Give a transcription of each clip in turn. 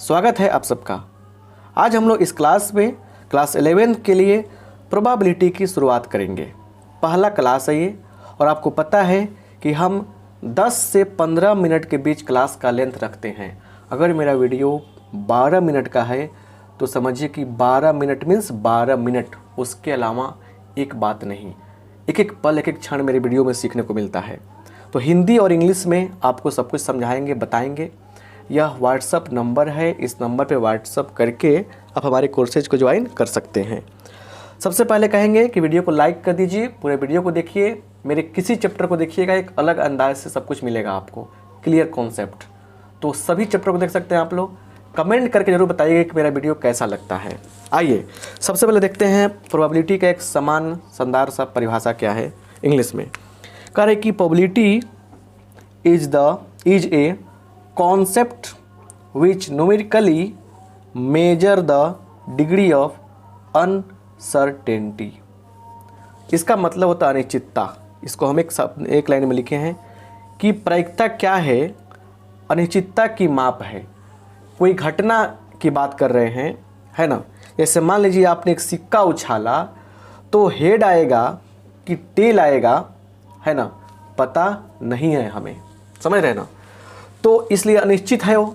स्वागत है आप सबका। आज हम लोग इस क्लास में क्लास 11 के लिए प्रोबेबिलिटी की शुरुआत करेंगे। पहला क्लास है ये, और आपको पता है कि हम 10 से 15 मिनट के बीच क्लास का लेंथ रखते हैं। अगर मेरा वीडियो 12 मिनट का है तो समझिए कि 12 मिनट मीन्स 12 मिनट, उसके अलावा एक बात नहीं। एक एक पल, एक एक क्षण मेरे वीडियो में सीखने को मिलता है। तो हिंदी और इंग्लिश में आपको सब कुछ समझाएंगे, बताएंगे। यह व्हाट्सअप नंबर है, इस नंबर पे व्हाट्सअप करके आप हमारे कोर्सेज को ज्वाइन कर सकते हैं। सबसे पहले कहेंगे कि वीडियो को लाइक कर दीजिए, पूरे वीडियो को देखिए, मेरे किसी चैप्टर को देखिएगा, एक अलग अंदाज से सब कुछ मिलेगा आपको, क्लियर कॉन्सेप्ट। तो सभी चैप्टर को देख सकते हैं आप लोग। कमेंट करके जरूर बताइएगा कि मेरा वीडियो कैसा लगता है। आइए सबसे पहले देखते हैं प्रोबेबिलिटी का एक समान शानदार सा परिभाषा क्या है इंग्लिश में। कह रहे कि probability is a concept which numerically measure the degree of uncertainty। इसका मतलब होता है अनिश्चितता। इसको हम एक लाइन में लिखे हैं कि प्रायिकता क्या है, अनिश्चितता की माप है। कोई घटना की बात कर रहे हैं, है ना। जैसे मान लीजिए आपने एक सिक्का उछाला तो हेड आएगा कि टेल आएगा, है ना, पता नहीं है हमें, समझ रहे ना। तो इसलिए अनिश्चित है वो।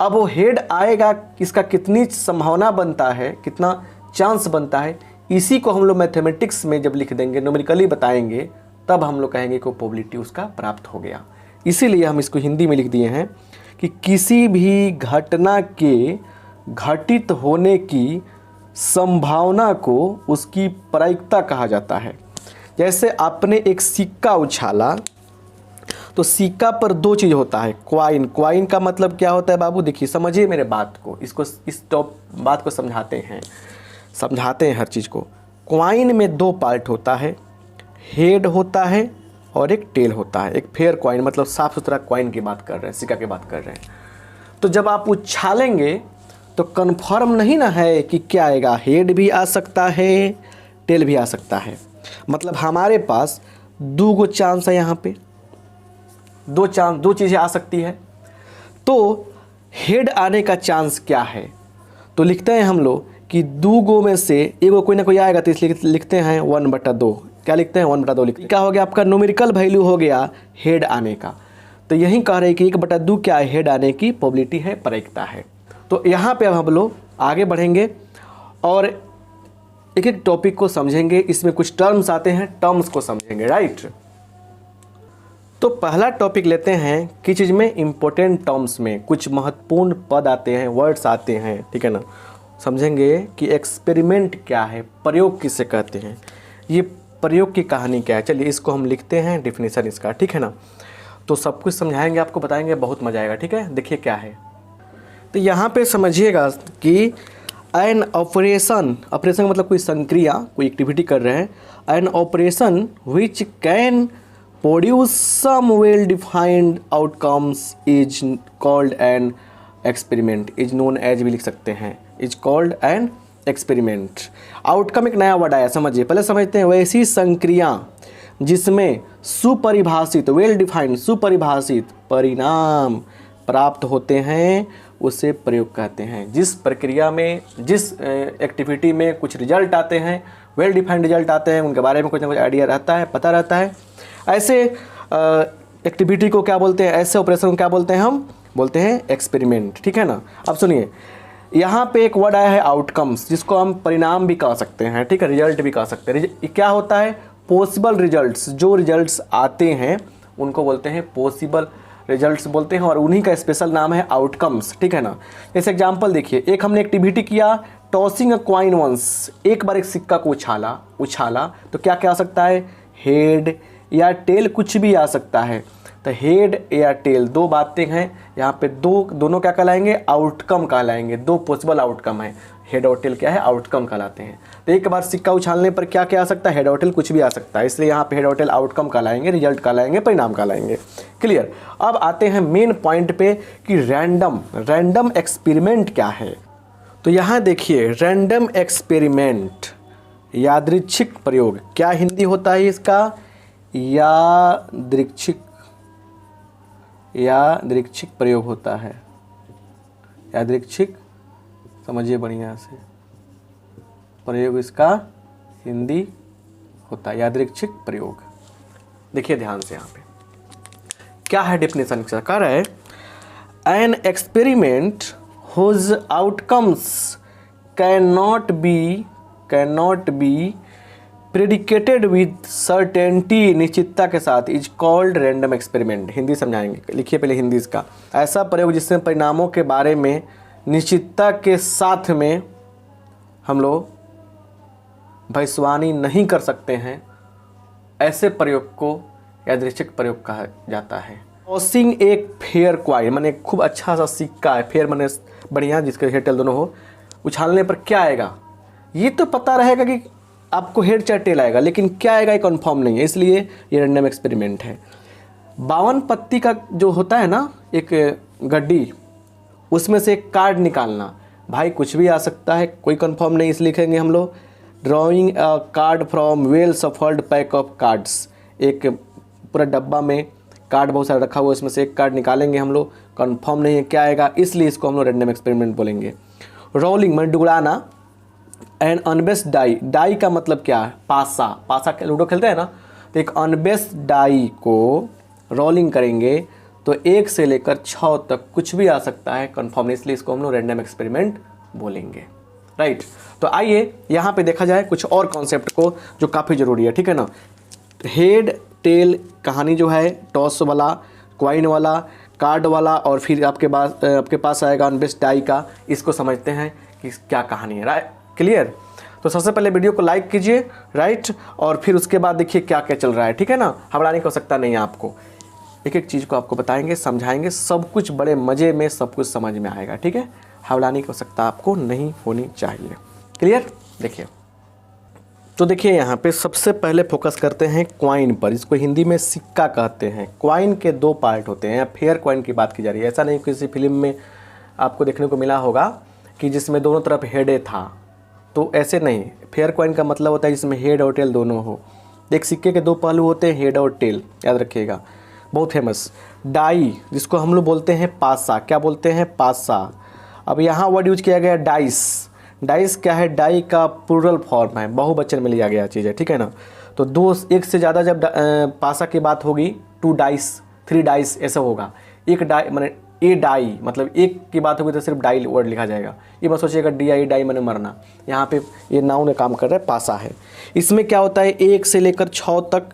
अब वो हेड आएगा, इसका कितनी संभावना बनता है, कितना चांस बनता है, इसी को हम लोग मैथमेटिक्स में जब लिख देंगे, न्यूमेरिकली बताएंगे, तब हम लोग कहेंगे कि प्रोबेबिलिटी उसका प्राप्त हो गया। इसीलिए हम इसको हिंदी में लिख दिए हैं कि किसी भी घटना के घटित होने की संभावना को उसकी प्रायिकता कहा जाता है। जैसे आपने एक सिक्का उछाला तो सिक्का पर दो चीज़ होता है, क्वाइन। क्वाइन का मतलब क्या होता है बाबू, देखिए समझिए मेरे बात को, इस बात को समझाते हैं हर चीज़ को। क्वाइन में दो पार्ट होता है, हेड होता है और एक टेल होता है। एक फेयर क्वाइन मतलब साफ सुथरा क्वाइन की बात कर रहे हैं, सिक्का की बात कर रहे हैं। तो जब आप उछालेंगे तो कन्फर्म नहीं ना है कि क्या आएगा, हेड भी आ सकता है, टेल भी आ सकता है। मतलब हमारे पास दो चांस है, यहाँ पे दो चीज़ें आ सकती है। तो हेड आने का चांस क्या है, तो लिखते हैं हम लोग कि दो गो में से एगो कोई ना कोई आएगा, तो इसलिए लिखते हैं 1/2। क्या लिखते हैं, 1/2 लिखते हैं। क्या हो गया, आपका न्यूमेरिकल वैल्यू हो गया हेड आने का। तो यही कह रहे हैं कि 1/2 क्या है, हेड आने की प्रोबेबिलिटी है, प्रायिकता है। तो यहाँ पे अब हम लोग आगे बढ़ेंगे और एक एक टॉपिक को समझेंगे। इसमें कुछ टर्म्स आते हैं, टर्म्स को समझेंगे, राइट। तो पहला टॉपिक लेते हैं कि चीज़ में इम्पोर्टेंट टर्म्स में कुछ महत्वपूर्ण पद आते हैं, वर्ड्स आते हैं, ठीक है ना। समझेंगे कि एक्सपेरिमेंट क्या है, प्रयोग किसे कहते हैं, ये प्रयोग की कहानी क्या है। चलिए इसको हम लिखते हैं, डिफिनीशन इसका, ठीक है ना। तो सब कुछ समझाएंगे, आपको बताएंगे, बहुत मजा आएगा, ठीक है। देखिए क्या है, तो यहाँ पे समझिएगा कि एन ऑपरेशन का मतलब कोई संक्रिया, कोई एक्टिविटी कर रहे हैं। An operation which can produce some well defined outcomes is called an experiment, is known as भी लिख सकते हैं, is called an experiment। Outcome एक नया वर्ड आया, समझिए, पहले समझते हैं। वैसी संक्रिया जिसमें सुपरिभाषित, वेल डिफाइंड, सुपरिभाषित परिणाम प्राप्त होते हैं उसे प्रयोग कहते हैं। जिस प्रक्रिया में, जिस एक्टिविटी में कुछ रिजल्ट आते हैं, वेल डिफाइंड रिजल्ट आते हैं, उनके बारे में कुछ ना कुछ आइडिया रहता है, पता रहता है, ऐसे एक्टिविटी को क्या बोलते हैं, ऐसे ऑपरेशन को क्या बोलते हैं, हम बोलते हैं एक्सपेरिमेंट, ठीक है ना। अब सुनिए, यहाँ पे एक वर्ड आया है आउटकम्स, जिसको हम परिणाम भी कह सकते हैं, ठीक है, रिजल्ट भी कह सकते हैं। क्या होता है, पॉसिबल रिजल्ट्स, जो रिजल्ट्स आते हैं उनको बोलते हैं पॉसिबल रिजल्ट्स बोलते हैं, और उन्हीं का स्पेशल नाम है आउटकम्स, ठीक है ना। जैसे एग्जाम्पल देखिए, एक हमने एक्टिविटी किया, टॉसिंग अ क्वाइन वंस, एक बार एक सिक्का को उछाला तो क्या क्या आ सकता है, हेड या टेल, कुछ भी आ सकता है। तो हेड या टेल दो बातें हैं यहाँ पे, दोनों क्या कहलाएंगे, आउटकम कहलाएंगे। दो पॉसिबल आउटकम है, हेड और टेल क्या है, आउटकम कहलाते हैं। तो एक बार सिक्का उछालने पर क्या क्या आ सकता है, हेड और टेल, कुछ भी आ सकता है, इसलिए यहाँ पे हेड और टेल आउटकम कहलाएंगे, रिजल्ट कहलाएंगे, परिणाम कहलाएंगे, क्लियर। अब आते हैं मेन पॉइंट पे कि रैंडम एक्सपेरिमेंट क्या है। तो यहाँ देखिए, रैंडम एक्सपेरिमेंट, यादृच्छिक प्रयोग, क्या हिंदी होता है इसका, यादृच्छिक प्रयोग होता है। यादृच्छिक, समझिए बढ़िया से, प्रयोग इसका हिंदी होता है यादृच्छिक प्रयोग। देखिए ध्यान से यहाँ पे क्या है डेफिनेशन कह रहा है, an experiment whose outcomes can not be predicted with certainty, निश्चितता के साथ, is called random experiment. Hindi समझाएंगे, लिखिए पहले हिंदी इसका। ऐसा प्रयोग जिसमें परिणामों के बारे में निश्चितता के साथ में हम लोग भविष्यवाणी नहीं कर सकते हैं, ऐसे प्रयोग को यादृच्छिक प्रयोग कहा जाता है। टॉसिंग एक फेयर क्वाइन, माने खूब अच्छा सा सिक्का है, फेयर माने बढ़िया, जिसके हेड टेल दोनों हो, उछालने पर क्या आएगा ये तो पता रहेगा कि आपको हेड चाहे टेल आएगा, लेकिन क्या आएगा ये कन्फर्म नहीं है, इसलिए ये रैंडम एक्सपेरिमेंट है। 52 पत्ती का जो होता है ना एक गड्डी, उसमें से एक कार्ड निकालना, भाई कुछ भी आ सकता है, कोई कंफर्म नहीं, इसलिए लिखेंगे हम लोग drawing a card from well shuffled pack of cards. एक पूरा डब्बा में कार्ड बहुत सारा रखा हुआ है, उसमें से एक कार्ड निकालेंगे हम लोग, कंफर्म नहीं है क्या आएगा, इसलिए इसको हम लोग रैंडम एक्सपेरिमेंट बोलेंगे। रोलिंग मतलब डुगड़ाना, एंड अनबेस्ड डाई, डाई का मतलब क्या है, पासा, पासा लूडो खेलते हैं ना, तो एक अनबेस्ड डाई को रोलिंग करेंगे तो 1 से लेकर 6 तक कुछ भी आ सकता है, कंफर्म, इसलिए इसको हम लोग रैंडम एक्सपेरिमेंट बोलेंगे। राइट, तो आइए यहाँ पे देखा जाए कुछ और कॉन्सेप्ट को जो काफ़ी ज़रूरी है, ठीक है ना। हेड टेल कहानी जो है, टॉस वाला, क्वाइन वाला, कार्ड वाला, और फिर आपके पास आएगा अनबेस्ड डाई का, इसको समझते हैं कि क्या कहानी है। Right, clear. तो सबसे पहले वीडियो को लाइक कीजिए, राइट, और फिर उसके बाद देखिए क्या क्या चल रहा है, ठीक है ना। घबराने की आवश्यकता नहीं है आपको, एक एक चीज़ को आपको बताएंगे, समझाएंगे, सब कुछ बड़े मज़े में सब कुछ समझ में आएगा, ठीक है। घबराने की आवश्यकता आपको नहीं होनी चाहिए, क्लियर। देखिए तो देखिए यहाँ पे सबसे पहले फोकस करते हैं क्वाइन पर, इसको हिंदी में सिक्का कहते हैं। क्वाइन के 2 पार्ट होते हैं, फेयर क्वाइन की बात की जा रही है, ऐसा नहीं किसी फिल्म में आपको देखने को मिला होगा कि जिसमें दोनों तरफ हेडे था, तो ऐसे नहीं। फेयर क्वाइन का मतलब होता है जिसमें हेड और टेल दोनों हो। एक सिक्के के 2 पहलू होते हैं, हेड और टेल, याद रखिएगा, बहुत फेमस। डाई जिसको हम लोग बोलते हैं पासा, क्या बोलते हैं, पासा। अब यहाँ वर्ड यूज किया गया डाइस, डाइस क्या है, डाई का प्लूरल फॉर्म है, बहुवचन में लिया गया चीज़ है, ठीक है ना। तो 1 से ज़्यादा जब पासा की बात होगी, 2 डाइस, 3 डाइस ऐसा होगा। एक डाई माने ए डाई, मतलब एक की बात होगी तो सिर्फ डाई वर्ड लिखा जाएगा, ये मत सोचिएगा DI डाई माने मरना। यहाँ पे ये नाउन में काम कर रहा है, पासा है। इसमें क्या होता है, 1 से लेकर 6 तक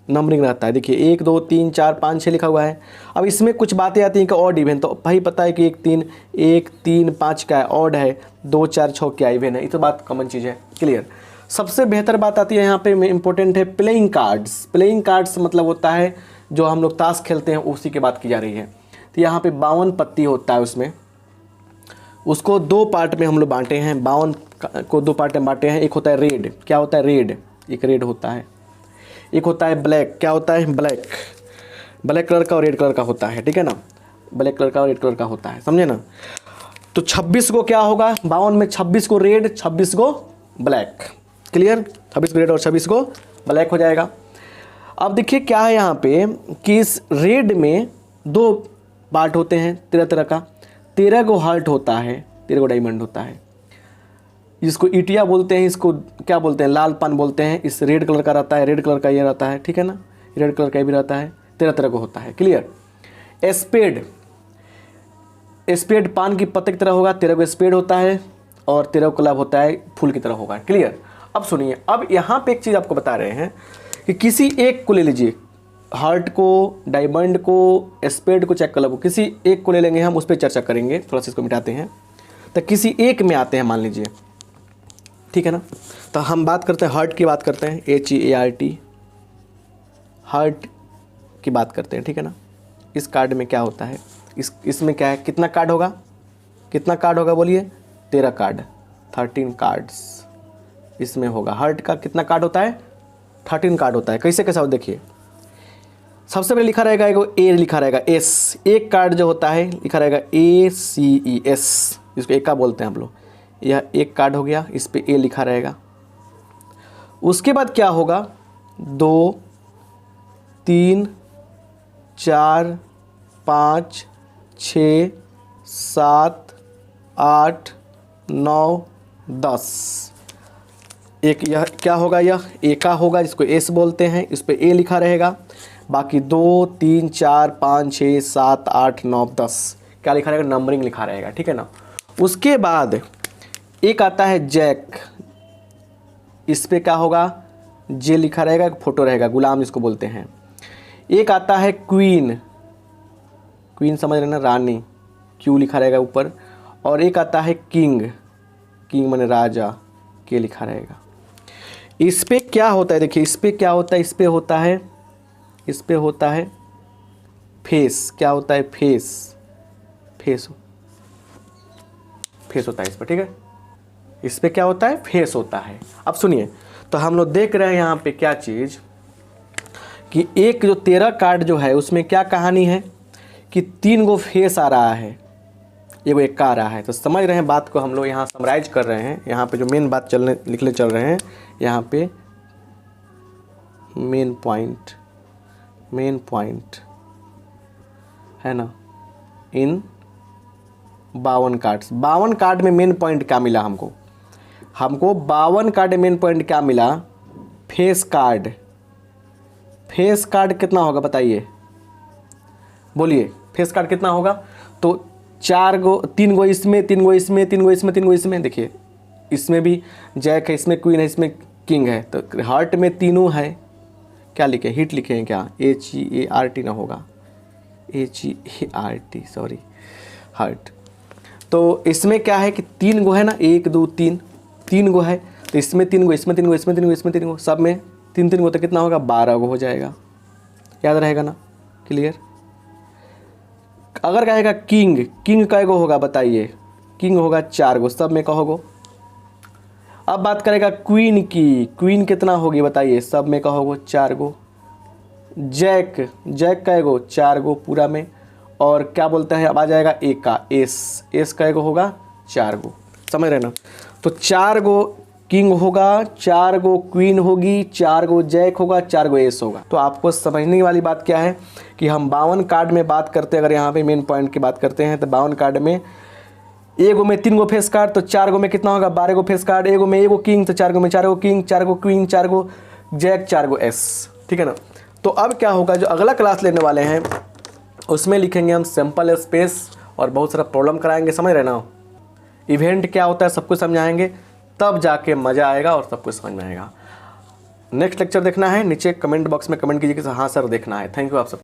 नंबरिंग रहता है। देखिए 1 2 3 4 5 6 लिखा हुआ है। अब इसमें कुछ बातें आती हैं कि ऑड इवन, तो भाई पता है कि 1 3 5 क्या है, ऑड है, 2 4 6 क्या इवन है, ये तो बात कॉमन चीज़ है, क्लियर। सबसे बेहतर बात आती है यहाँ पे, इंपॉर्टेंट है प्लेइंग कार्ड्स। प्लेइंग कार्ड्स मतलब होता है जो हम लोग ताश खेलते हैं, उसी की बात की जा रही है। तो यहाँ पे 52 पत्ती होता है, उसमें उसको 2 पार्ट में हम लोग बांटे हैं, 52 को 2 पार्ट में बांटे हैं। एक होता है रेड, क्या होता है रेड, एक रेड होता है। एक होता है ब्लैक, क्या होता है ब्लैक, ब्लैक कलर का और रेड कलर का होता है, ठीक है ना, ब्लैक कलर का और रेड कलर का होता है, समझे ना। तो 26 को क्या होगा, 52 में 26 को रेड, 26 को ब्लैक, क्लियर। 26 को रेड और 26 को ब्लैक हो जाएगा। अब देखिए क्या है यहाँ पे कि इस रेड में 2 पार्ट होते हैं 13 तरह का, 13 को हार्ट होता है, 13 को डायमंड होता है, जिसको ईटिया बोलते हैं, इसको क्या बोलते हैं, लाल पान बोलते हैं। इस रेड कलर का रहता है, रेड कलर का ये रहता है, ठीक है ना, रेड कलर का भी रहता है, 13 तरह को होता है, क्लियर। स्पेड, स्पेड पान की पत्ते की तरह होगा, 13 को स्पेड होता है, और 13 को क्लब होता है, फूल की तरह होगा, क्लियर। अब सुनिए, अब यहाँ पे एक चीज़ आपको बता रहे हैं कि किसी एक को ले लीजिए, हार्ट को, डायमंड को, स्पेड को, चेक क्लब को, किसी एक को ले लेंगे हम, उस पर चर्चा करेंगे, थोड़ा सा इसको मिटाते हैं। तो किसी एक में आते हैं, मान लीजिए, ठीक है ना। तो हम बात करते हैं हार्ट की, बात करते हैं, HEART, हार्ट की बात करते हैं, ठीक है ना। इस कार्ड में क्या होता है, इसमें क्या है, कितना कार्ड होगा, कितना कार्ड होगा बोलिए, 13 कार्ड, 13 कार्ड्स इसमें होगा। हार्ट का कितना कार्ड होता है, 13 कार्ड होता है। कैसे कैसा हो, देखिए सबसे पहले लिखा रहेगा, एगो ए लिखा रहेगा, S, एक कार्ड जो होता है लिखा रहेगा ACES, जिसको एका बोलते हैं हम लोग। यह एक कार्ड हो गया, इस पे ए लिखा रहेगा। उसके बाद क्या होगा, 2 3 4 5 6 7 8 9 10। एक यह क्या होगा, यह ए का होगा जिसको एस बोलते हैं, इस पे ए लिखा रहेगा। बाकी 2 3 4 5 6 7 8 9 10 क्या लिखा रहेगा, नंबरिंग लिखा रहेगा, ठीक है ना। उसके बाद एक आता है जैक, इस पे क्या होगा, जे लिखा रहेगा, एक फोटो रहेगा, गुलाम जिसको बोलते हैं। एक आता है क्वीन, क्वीन समझ रहे ना, रानी, क्यू लिखा रहेगा ऊपर। और एक आता है किंग, किंग माने राजा, के लिखा रहेगा। इस पे क्या होता है, देखिए इस पे क्या होता है, इस पे होता है, इस पे होता है फेस, क्या होता है, फेस, फेस, फेस होता है इस पर, ठीक है। इस पे क्या होता है, फेस होता है। अब सुनिए, तो हम लोग देख रहे हैं यहाँ पे क्या चीज़, कि एक जो 13 कार्ड जो है उसमें क्या कहानी है कि 3 गो फेस आ रहा है, एगो एक आ रहा है। तो समझ रहे हैं बात को, हम लोग यहाँ समराइज कर रहे हैं। यहाँ पे जो मेन बात लिखने चल रहे हैं, यहाँ पे मेन पॉइंट है ना, इन 52 कार्ड्स। 52 कार्ड में मेन पॉइंट क्या मिला हमको, 52 कार्ड में मेन पॉइंट क्या मिला, फेस कार्ड। फेस कार्ड कितना होगा बताइए, बोलिए, फेस कार्ड कितना होगा। तो 4 गो, 3 गो इसमें, 3 गो इसमें, 3 गो इसमें, 3 गो इसमें। देखिए इसमें भी जैक है, इसमें क्वीन है, इसमें किंग है। तो हार्ट में तीनों है, क्या लिखे, हिट लिखे हैं क्या, HEART ना होगा, HEART, सॉरी, हार्ट। तो इसमें क्या है कि 3 गो है ना, 1 2 3, 3 गो है। तो इसमें 3 गो, इसमें 3 गो, इसमें 3 गो, इसमें 3 गो, सब में 3 गो, तो कितना होगा, 12 गो हो जाएगा। याद रहेगा ना, क्लियर। अगर कहेगा किंग, किंग कै गो होगा बताइए, किंग होगा 4 गो, सब में कहोगो। अब बात करेगा क्वीन की, क्वीन कितना होगी बताइए, सब में कहोगो 4 गो। जैक, जैक कै गो, 4 गो पूरा में। और क्या बोलता है, अब आ जाएगा एक का एस कै गो होगा, 4 गो, समझ रहे ना। तो 4 गो किंग होगा, 4 गो क्वीन होगी, 4 गो जैक होगा, 4 गो एस होगा। तो आपको समझने वाली बात क्या है कि हम 52 कार्ड में बात करते हैं, अगर यहाँ पे मेन पॉइंट की बात करते हैं, तो 52 कार्ड में एगो में 3 गो फेस कार्ड, तो 4 गो में कितना होगा, 12 गो फेस कार्ड। एगो में एगो किंग, तो 4 गो में 4 गो किंग, 4 गो क्वीन, 4 गो जैक, 4 गो एस, ठीक है ना। तो अब क्या होगा, जो अगला क्लास लेने वाले हैं उसमें लिखेंगे हम सिंपल स्पेस और बहुत सारा प्रॉब्लम कराएंगे, समझ रहे ना। इवेंट क्या होता है सब कुछ समझाएंगे, तब जाके मज़ा आएगा और सब कुछ समझ में आएगा। नेक्स्ट लेक्चर देखना है, नीचे कमेंट बॉक्स में कमेंट कीजिए कि हाँ सर देखना है। थैंक यू आप सब।